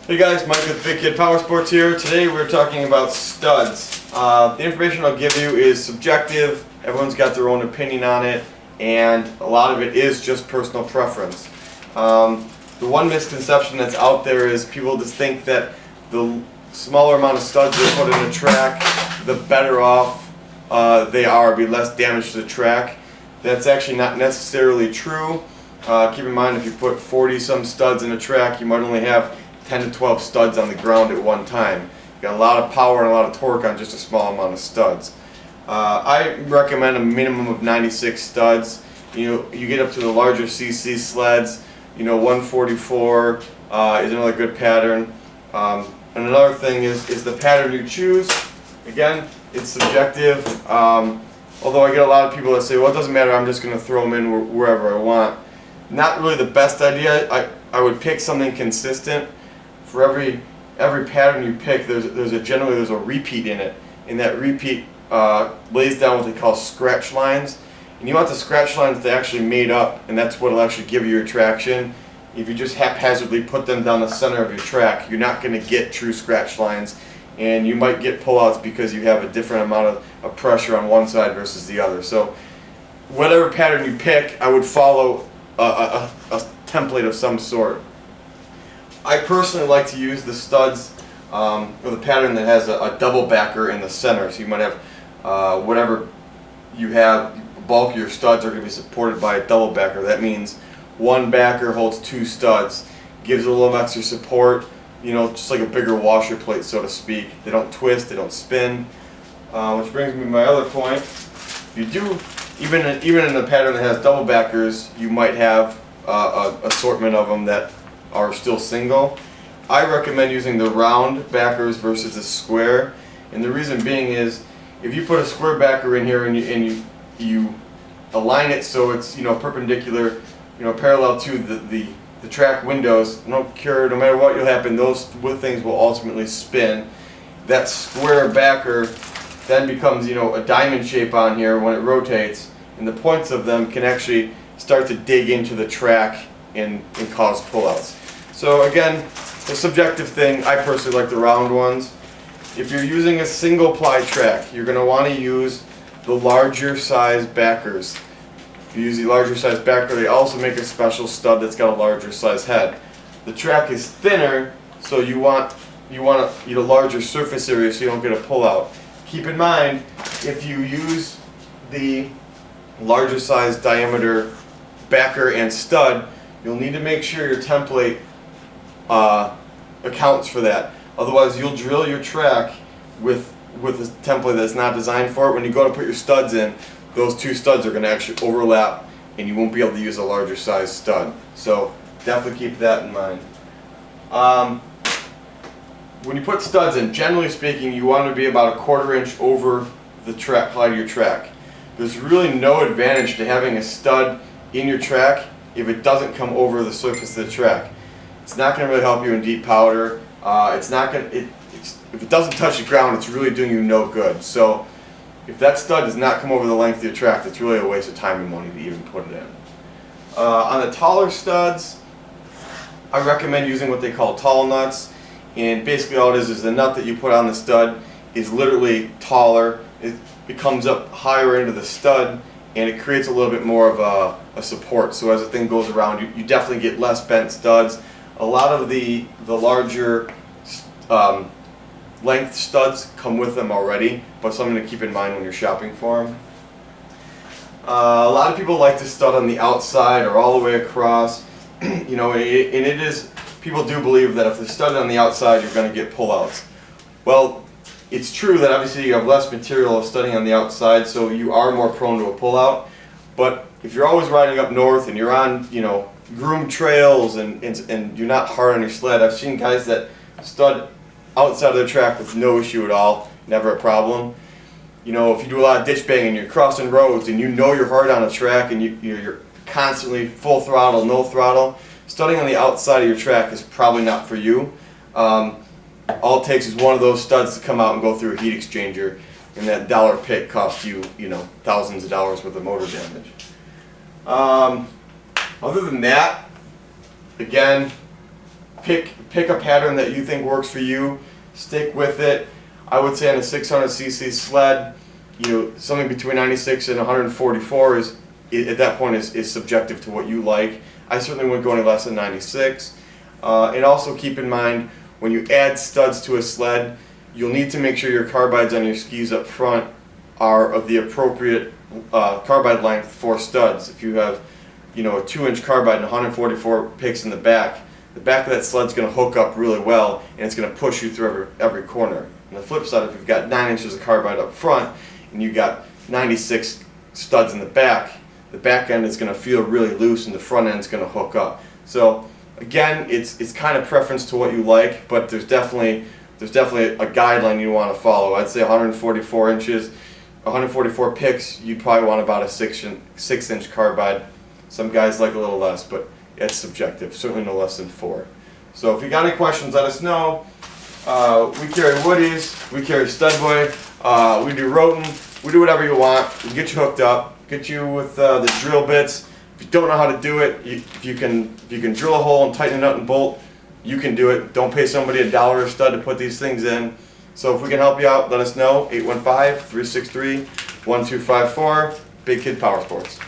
Hey guys, Mike with Big Kid Powersports here. Today we're talking about studs. The information I'll give you is subjective. Everyone's got their own opinion on it, and a lot of it is just personal preference. The one misconception that's out there is people just think that the smaller amount of studs they put in a track, the better off they are, be less damage to the track. That's actually not necessarily true. Keep in mind, if you put 40 some studs in a track, you might only have 10 to 12 studs on the ground at one time. You got a lot of power and a lot of torque on just a small amount of studs. I recommend a minimum of 96 studs. You get up to the larger CC sleds. 144 is another good pattern. And another thing is the pattern you choose. Again, it's subjective. Although I get a lot of people that say, well, it doesn't matter, I'm just going to throw them in wherever I want. Not really the best idea. I would pick something consistent. For every pattern you pick, generally there's a repeat in it, and that repeat lays down what they call scratch lines. And you want the scratch lines to actually mate up, and that's what will actually give you your traction. If you just haphazardly put them down the center of your track, you're not going to get true scratch lines, and you might get pullouts because you have a different amount of pressure on one side versus the other. So whatever pattern you pick, I would follow a template of some sort. I personally like to use the studs with a pattern that has a double backer in the center. So you might have whatever you have, the bulk of your studs are going to be supported by a double backer. That means one backer holds two studs, gives a little extra support, just like a bigger washer plate, so to speak. They don't twist, they don't spin. Which brings me to my other point. If you do, even in a pattern that has double backers, you might have an assortment of them that are still single. I recommend using the round backers versus the square, and the reason being is if you put a square backer in here and you align it so it's perpendicular, parallel to the track windows, no matter what will happen, those things will ultimately spin. That square backer then becomes a diamond shape on here when it rotates, and the points of them can actually start to dig into the track and cause pullouts. So again, a subjective thing. I personally like the round ones. If you're using a single ply track, you're going to want to use the larger size backers. If you use the larger size backer, they also make a special stud that's got a larger size head. The track is thinner, so you want a larger surface area so you don't get a pullout. Keep in mind, if you use the larger size diameter backer and stud, you'll need to make sure your template accounts for that. Otherwise, you'll drill your track with a template that's not designed for it. When you go to put your studs in, those two studs are going to actually overlap, and you won't be able to use a larger size stud. So definitely keep that in mind. When you put studs in, generally speaking, you want to be about a 1/4 inch over the track height of your track. There's really no advantage to having a stud in your track if it doesn't come over the surface of the track. It's not going to really help you in deep powder. If it doesn't touch the ground, it's really doing you no good. So if that stud does not come over the length of your track, it's really a waste of time and money to even put it in. On the taller studs, I recommend using what they call tall nuts. And basically all it is the nut that you put on the stud is literally taller. It comes up higher into the stud, and it creates a little bit more of a support. So as the thing goes around, you definitely get less bent studs. A lot of the larger length studs come with them already, but something to keep in mind when you're shopping for them. A lot of people like to stud on the outside or all the way across. People do believe that if they're studded on the outside, you're going to get pullouts. Well, it's true that obviously you have less material of studding on the outside, so you are more prone to a pullout. But if you're always riding up north and you're on, groomed trails and you're not hard on your sled, I've seen guys that stud outside of their track with no issue at all, never a problem. If you do a lot of ditch banging, you're crossing roads and you're hard on a track and you're constantly full throttle, no throttle, studding on the outside of your track is probably not for you. All it takes is one of those studs to come out and go through a heat exchanger, and that dollar pick costs you, thousands of dollars worth of motor damage. Other than that, again, Pick a pattern that you think works for you. Stick with it. I would say on a 600cc sled, something between 96 and 144 is at that point is subjective to what you like. I certainly wouldn't go any less than 96. And also keep in mind, when you add studs to a sled, you'll need to make sure your carbides on your skis up front are of the appropriate carbide length for studs. If you have, a 2-inch carbide and 144 picks in the back of that sled's going to hook up really well, and it's going to push you through every corner. On the flip side, if you've got 9 inches of carbide up front and you've got 96 studs in the back end is going to feel really loose and the front end is going to hook up. So again, it's kind of preference to what you like, but there's definitely a guideline you want to follow. I'd say 144 inches, 144 picks, you'd probably want about a 6-inch carbide. Some guys like a little less, but it's subjective, certainly no less than 4. So if you got any questions, let us know. We carry woodies, we carry Studboy, we do Roten, we do whatever you want. We get you hooked up, get you with the drill bits. If you don't know how to do it, if you can drill a hole and tighten a nut and bolt, you can do it. Don't pay somebody $1 a stud to put these things in. So if we can help you out, let us know. 815-363-1254. Big Kid Powersports.